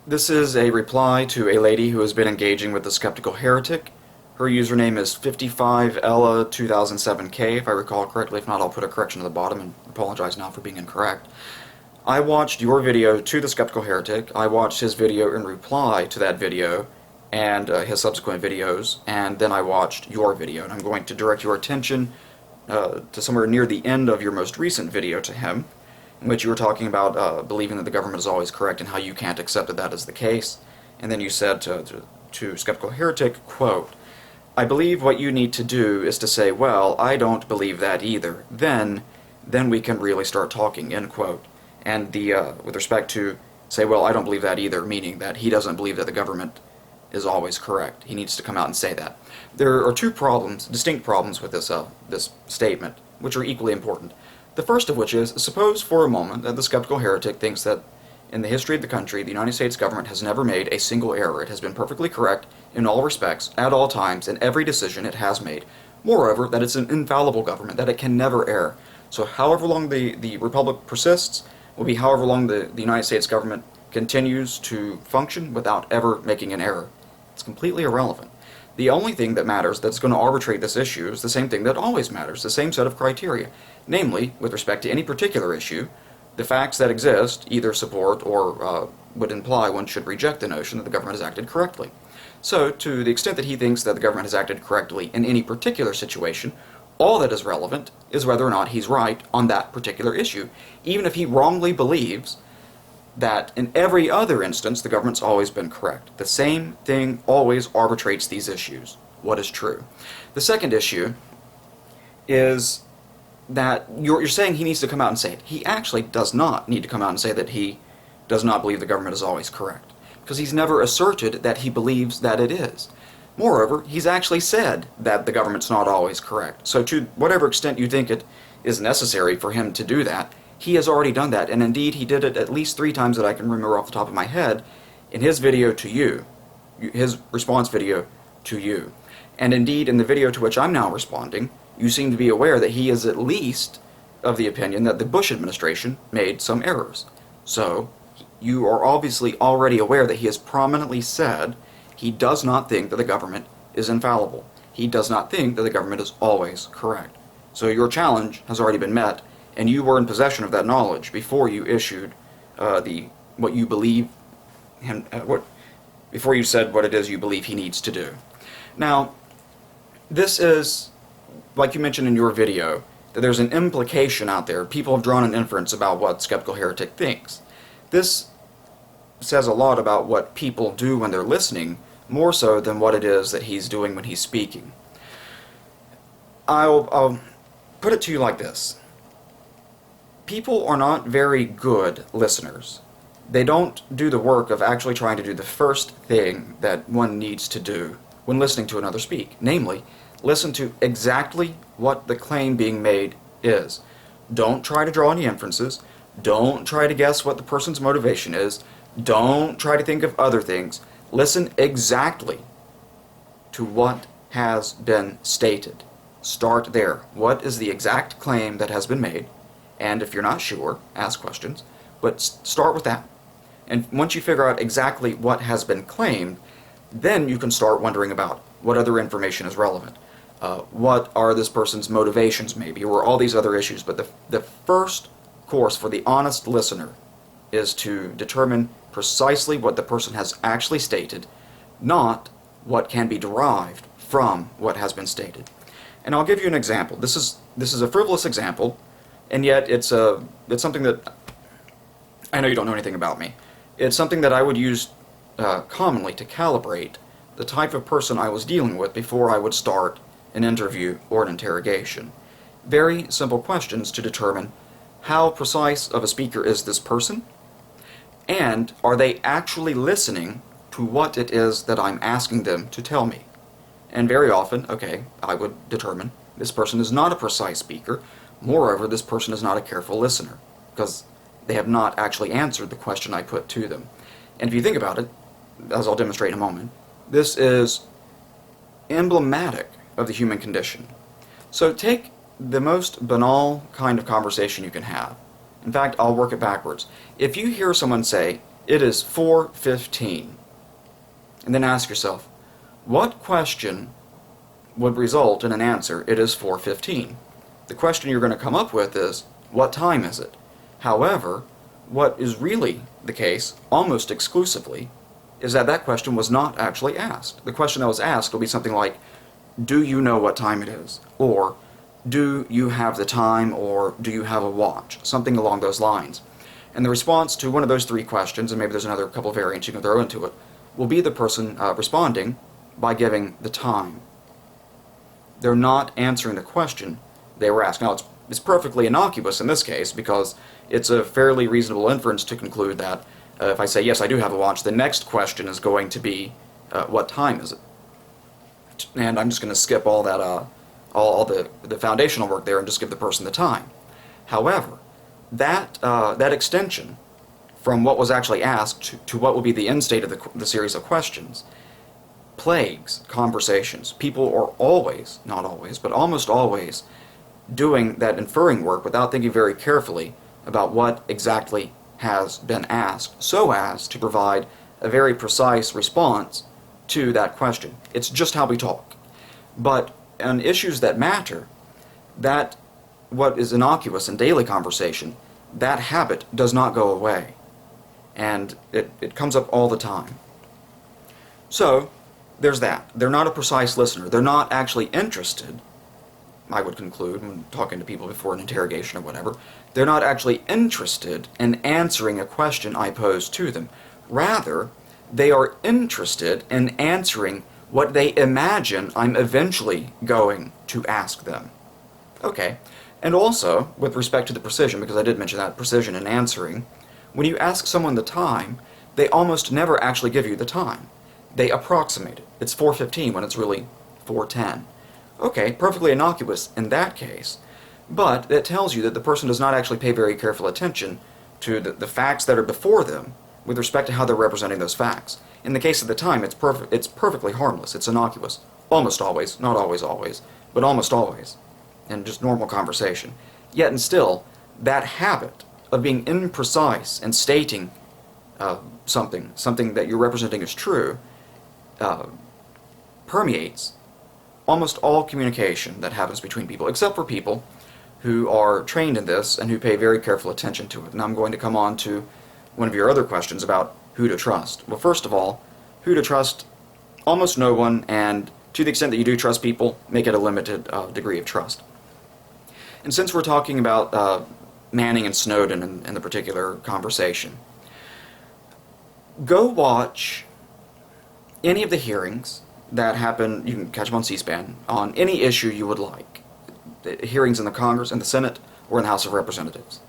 This is a reply to a lady who has been engaging with the Skeptical Heretic. Her username is 55Ella2007k, if I recall correctly. If not, I'll put a correction at the bottom and apologize now for being incorrect. I watched your video to the Skeptical Heretic. I watched his video in reply to that video and his subsequent videos, and then I watched your video. And I'm going to direct your attention to somewhere near the end of your most recent video to him, in which you were talking about believing that the government is always correct and how you can't accept that that is the case. And then you said to Skeptical Heretic, quote, "I believe what you need to do is to say, well, I don't believe that either. Then we can really start talking," end quote. And with respect to say, well, I don't believe that either, meaning that he doesn't believe that the government is always correct. He needs to come out and say that. There are two problems, distinct problems with this statement, which are equally important. The first of which is, suppose for a moment that the Skeptical Heretic thinks that in the history of the country, the United States government has never made a single error. It has been perfectly correct in all respects, at all times, in every decision it has made. Moreover, that it's an infallible government, that it can never err. So however long the Republic persists will be however long the United States government continues to function without ever making an error. It's completely irrelevant. The only thing that matters that's going to arbitrate this issue is the same thing that always matters, the same set of criteria. Namely, with respect to any particular issue, the facts that exist either support or would imply one should reject the notion that the government has acted correctly. So, to the extent that he thinks that the government has acted correctly in any particular situation, all that is relevant is whether or not he's right on that particular issue, even if he wrongly believes that in every other instance the government's always been correct. The same thing always arbitrates these issues. What is true? The second issue is that you're saying he needs to come out and say it. He actually does not need to come out and say that he does not believe the government is always correct, because he's never asserted that he believes that it is. Moreover, he's actually said that the government's not always correct. So to whatever extent you think it is necessary for him to do that, he has already done that, and indeed he did it at least 3 times that I can remember off the top of my head in his video to you, his response video to you. And indeed, in the video to which I'm now responding, you seem to be aware that he is at least of the opinion that the Bush administration made some errors. So, you are obviously already aware that he has prominently said he does not think that the government is infallible. He does not think that the government is always correct. So your challenge has already been met, and you were in possession of that knowledge before you issued what you believe him before you said what it is you believe he needs to do. Now, this is, like you mentioned in your video, that there's an implication out there. People have drawn an inference about what Skeptical Heretic thinks. This says a lot about what people do when they're listening, more so than what it is that he's doing when he's speaking. I'll put it to you like this. People are not very good listeners. They don't do the work of actually trying to do the first thing that one needs to do when listening to another speak. Namely, listen to exactly what the claim being made is. Don't try to draw any inferences. Don't try to guess what the person's motivation is. Don't try to think of other things. Listen exactly to what has been stated. Start there. What is the exact claim that has been made? And if you're not sure, ask questions. But start with that. And once you figure out exactly what has been claimed, then you can start wondering about what other information is relevant. What are this person's motivations maybe, or all these other issues. But the first course for the honest listener is to determine precisely what the person has actually stated, not what can be derived from what has been stated. And I'll give you an example. This is a frivolous example, and yet it's something that I know you don't know anything about me. It's something that I would use commonly to calibrate the type of person I was dealing with before I would start an interview or an interrogation. Very simple questions to determine how precise of a speaker is this person, and are they actually listening to what it is that I'm asking them to tell me. And very often, okay, I would determine this person is not a precise speaker. Moreover, this person is not a careful listener, because they have not actually answered the question I put to them. And if you think about it, as I'll demonstrate in a moment, this is emblematic of the human condition. So take the most banal kind of conversation you can have. In fact, I'll work it backwards. If you hear someone say, It is 4:15. And then ask yourself, what question would result in an answer? It is 4:15. The question you're going to come up with is, what time is it? However, what is really the case, almost exclusively, is that that question was not actually asked. The question that was asked will be something like, do you know what time it is? Or, do you have the time? Or, do you have a watch? Something along those lines. And the response to one of those three questions, and maybe there's another couple of variants you can throw into it, will be the person responding by giving the time. They're not answering the question they were asked. Now, it's perfectly innocuous in this case, because it's a fairly reasonable inference to conclude that if I say, yes, I do have a watch, the next question is going to be, what time is it? And I'm just going to skip all that, all the foundational work there and just give the person the time. However, that extension from what was actually asked to what will be the end state of the series of questions plagues conversations. People are always, not always, but almost always doing that inferring work without thinking very carefully about what exactly has been asked, so as to provide a very precise response to that question. It's just how we talk. But on issues that matter, that what is innocuous in daily conversation, that habit does not go away. And it comes up all the time. So, there's that. They're not a precise listener. They're not actually interested, I would conclude, when talking to people before an interrogation or whatever, they're not actually interested in answering a question I pose to them. Rather, they are interested in answering what they imagine I'm eventually going to ask them. Okay, and also, with respect to the precision, because I did mention that, precision in answering, when you ask someone the time, they almost never actually give you the time. They approximate it. It's 4:15 when it's really 4:10. Okay, perfectly innocuous in that case, but it tells you that the person does not actually pay very careful attention to the facts that are before them with respect to how they're representing those facts. In the case of the time, it's perfectly harmless. It's innocuous. Almost always, not always, but almost always, in just normal conversation. Yet and still, that habit of being imprecise and stating something that you're representing as true, permeates almost all communication that happens between people, except for people who are trained in this and who pay very careful attention to it. And I'm going to come on to one of your other questions about who to trust. Well, first of all, who to trust? Almost no one, and to the extent that you do trust people, make it a limited degree of trust. And since we're talking about Manning and Snowden in the particular conversation, go watch any of the hearings that happen. You can catch them on C-SPAN, on any issue you would like. The hearings in the Congress, in the Senate, or in the House of Representatives.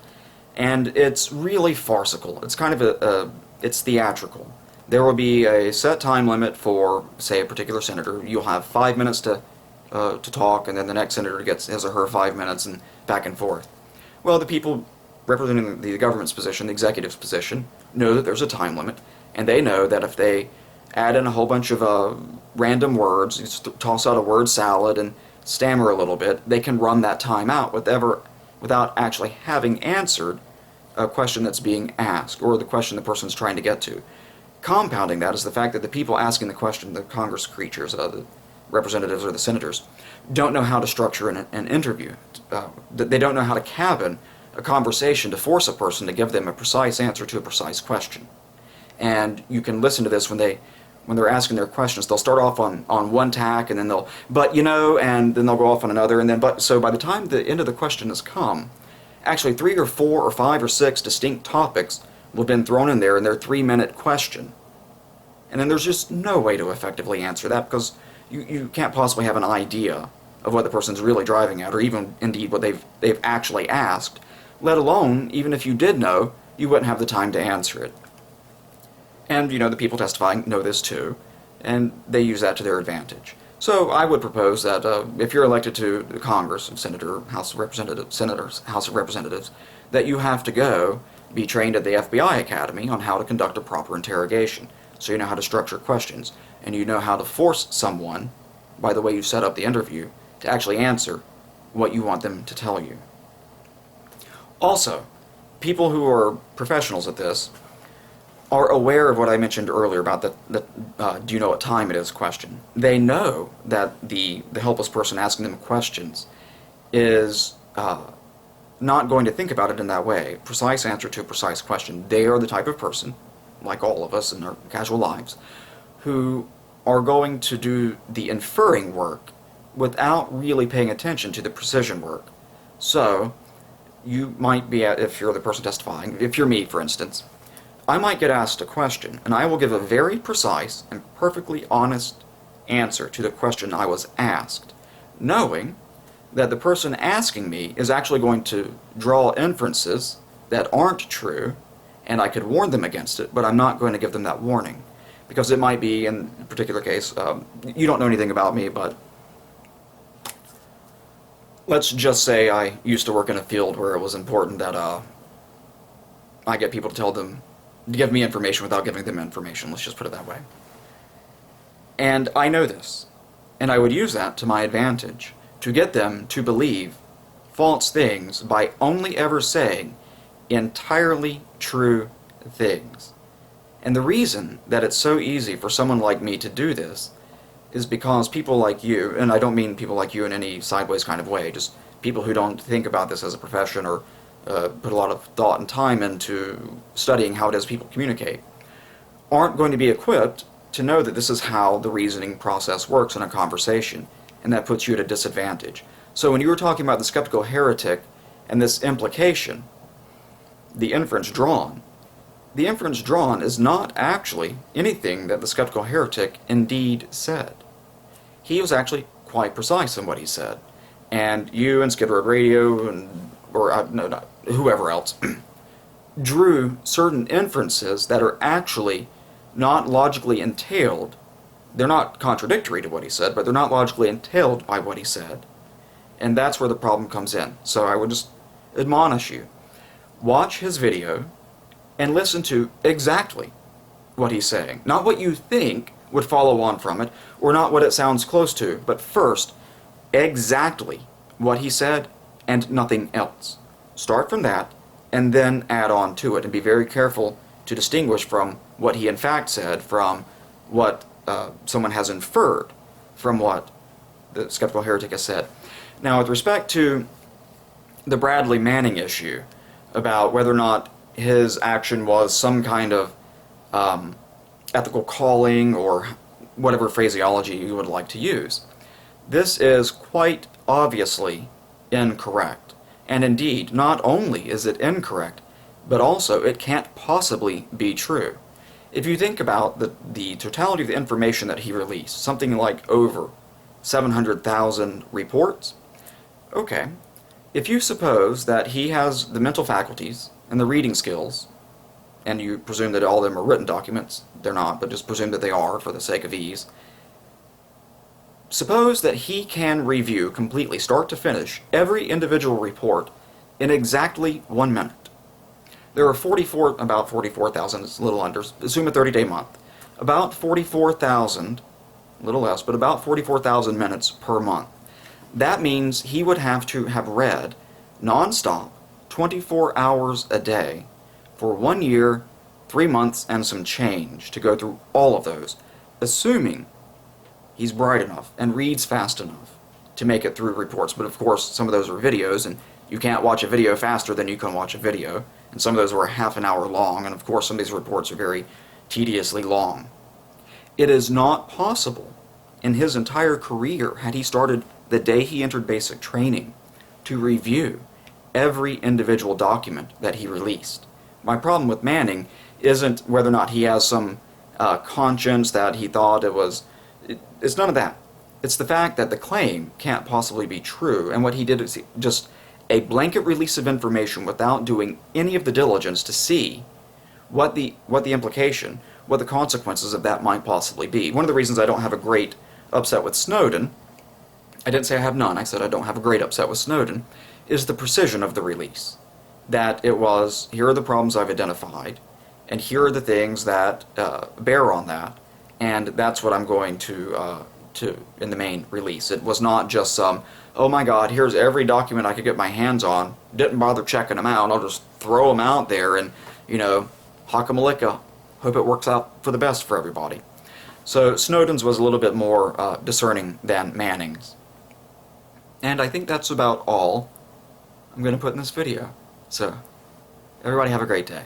And it's really farcical. It's kind of it's theatrical. There will be a set time limit for, say, a particular senator. You'll have 5 minutes to talk, and then the next senator gets his or her 5 minutes, and back and forth. Well, the people representing the government's position, the executive's position, know that there's a time limit, and they know that if they add in a whole bunch of random words, just toss out a word salad and stammer a little bit, they can run that time out without actually having answered a question that's being asked, or the question the person's trying to get to. Compounding that is the fact that the people asking the question, the Congress creatures, the representatives or the senators, don't know how to structure an interview. They don't know how to cabin a conversation to force a person to give them a precise answer to a precise question. And you can listen to this when they're asking their questions. They'll start off on one tack, and then they'll, but you know, and then they'll go off on another, and then, but, so by the time the end of the question has come, actually 3 or 4 or 5 or 6 distinct topics will have been thrown in there in their 3-minute question. And then there's just no way to effectively answer that, because you can't possibly have an idea of what the person's really driving at, or even indeed what they've actually asked, let alone, even if you did know, you wouldn't have the time to answer it. And, you know, the people testifying know this too, and they use that to their advantage. So I would propose that if you're elected to the Congress, Senator, House of Representatives, Senators, House of Representatives, that you have to go be trained at the FBI Academy on how to conduct a proper interrogation. So you know how to structure questions, and you know how to force someone, by the way you set up the interview, to actually answer what you want them to tell you. Also, people who are professionals at this, are aware of what I mentioned earlier about the do you know what time it is question. They know that the helpless person asking them questions is not going to think about it in that way. Precise answer to a precise question. They are the type of person, like all of us in our casual lives, who are going to do the inferring work without really paying attention to the precision work. So, you might be, if you're the person testifying, if you're me, for instance, I might get asked a question, and I will give a very precise and perfectly honest answer to the question I was asked, knowing that the person asking me is actually going to draw inferences that aren't true, and I could warn them against it, but I'm not going to give them that warning. Because it might be, in a particular case, you don't know anything about me, but let's just say I used to work in a field where it was important that I get people to give me information without giving them information. Let's just put it that way. And I know this, and I would use that to my advantage to get them to believe false things by only ever saying entirely true things. And the reason that it's so easy for someone like me to do this is because people like you, and I don't mean people like you in any sideways kind of way, just people who don't think about this as a profession or put a lot of thought and time into studying how it is people communicate, aren't going to be equipped to know that this is how the reasoning process works in a conversation, and that puts you at a disadvantage. So when you were talking about the skeptical heretic and this implication, the inference drawn is not actually anything that the skeptical heretic indeed said. He was actually quite precise in what he said. And you and Skid Row Radio, whoever else, drew certain inferences that are actually not logically entailed. They're not contradictory to what he said, but they're not logically entailed by what he said. And that's where the problem comes in. So I would just admonish you. Watch his video and listen to exactly what he's saying. Not what you think would follow on from it, or not what it sounds close to, but first, exactly what he said and nothing else. Start from that, and then add on to it, and be very careful to distinguish from what he in fact said from what someone has inferred from what the skeptical heretic has said. Now, with respect to the Bradley Manning issue, about whether or not his action was some kind of ethical calling or whatever phraseology you would like to use. This is quite obviously incorrect. And indeed, not only is it incorrect, but also it can't possibly be true. If you think about the totality of the information that he released, something like over 700,000 reports, okay, if you suppose that he has the mental faculties and the reading skills, and you presume that all of them are written documents, they're not, but just presume that they are for the sake of ease, suppose that he can review completely, start to finish, every individual report in exactly 1 minute. There are about 44,000, it's a little under, assume a 30-day month, about 44,000, a little less, but about 44,000 minutes per month. That means he would have to have read non-stop 24 hours a day for 1 year, 3 months, and some change to go through all of those, assuming he's bright enough and reads fast enough to make it through reports. But of course, some of those are videos, and you can't watch a video faster than you can watch a video, and some of those were half an hour long, and of course some of these reports are very tediously long. It is not possible in his entire career, had he started the day he entered basic training, to review every individual document that he released. My problem with Manning isn't whether or not he has some conscience that he thought it was. It's none of that. It's the fact that the claim can't possibly be true, and what he did is just a blanket release of information without doing any of the diligence to see what the implication, what the consequences of that might possibly be. One of the reasons I don't have a great upset with Snowden, I didn't say I have none, I said I don't have a great upset with Snowden, is the precision of the release. That it was, here are the problems I've identified, and here are the things that bear on that, and that's what I'm going to in the main release. It was not just some, oh my god, here's every document I could get my hands on, didn't bother checking them out, I'll just throw them out there and, you know, hockamalika, hope it works out for the best for everybody. So Snowden's was a little bit more discerning than Manning's. And I think that's about all I'm going to put in this video. So, everybody have a great day.